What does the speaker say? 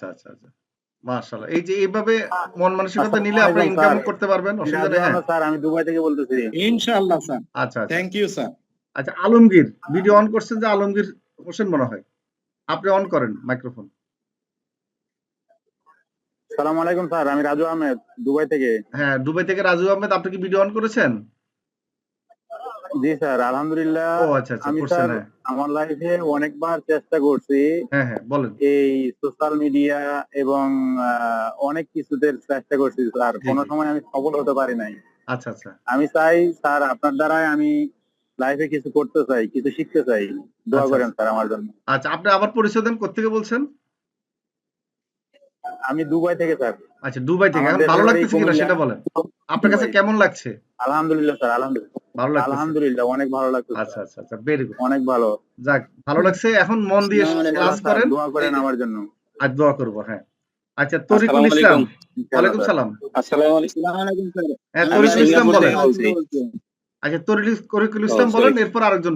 আচ্ছা, আচ্ছা। মাশাআল্লাহ। এই যে এইভাবে মন মানসিকতা নিলে আসসালামু আপনি আলাইকুম ইনকাম স্যার। করতে পারবেন, আমি অসুবিধা রাজু নেই। হ্যাঁ। আহমেদ স্যার, আমি দুবাই থেকে বলতেছি। ইনশাআল্লাহ স্যার। আচ্ছা, আচ্ছা। Thank you sir. আচ্ছা, আলমগীর ভিডিও অন করছেন যে আলমগীর হোসেন মনে হয়। আপনি অন করেন মাইক্রোফোন। আসসালামু আলাইকুম স্যার, আমি রাজু আহমেদ দুবাই থেকে। হ্যাঁ, দুবাই থেকে রাজু আহমেদ, আপনি কি ভিডিও অন করেছেন? জি স্যার, আলহামদুলিল্লাহ। ও আচ্ছা, আচ্ছা, আমি করছেন। স্যার হ্যাঁ। আমার লাইফে অনেকবার চেষ্টা করছি হ্যাঁ, হ্যাঁ, বলেন। এই সোশ্যাল মিডিয়া এবং অনেক কিছুতে চেষ্টা করছি স্যার, জি, কোনো জি। সময় আমি সফল হতে পারি নাই। আচ্ছা, আচ্ছা। আমি চাই স্যার আপনার দ্বারাই আমি লাইফে কিছু করতে চাই, কিছু শিখতে চাই। দোয়া আচ্ছা, করেন আচ্ছা। স্যার আমার জন্য। আচ্ছা, আপনি আবার পরিচয় দেন, কোত্থেকে বলছেন? আমি দুবাই থেকে স্যার। আচ্ছা, দুবাই থেকে। আমার এখন ভালো দেশের বাড়ি লাগতেছে কিনা কুমিল্লা। সেটা বলেন। আপনার কাছে দুবাই। কেমন লাগছে? আলহামদুলিল্লাহ স্যার, আলহামদুলিল্লাহ। ভালো লাগতেছে? আলহামদুলিল্লাহ অনেক ভালো লাগতেছে। আচ্ছা, আচ্ছা, আচ্ছা। Very good. অনেক ভালো। যাক, ভালো লাগছে। এখন মন দিয়ে ক্লাস ইনশাআল্লাহ স্যার, করেন। দোয়া করেন আমার জন্য। আজ দোয়া করব। হ্যাঁ। আচ্ছা, তরিকুল আসসালামু ইসলাম। আলাইকুম। ইনশাআল্লাহ ওয়ালাইকুম স্যার। সালাম। আসসালামু আলাইকুম স্যার। হ্যাঁ, আমি তরিকুল ইসলাম সিঙ্গাপুর বলেন। থেকে বলছি। আচ্ছা, তরিকুল ও ইসলাম বলেন, সরি। এরপর আরেকজন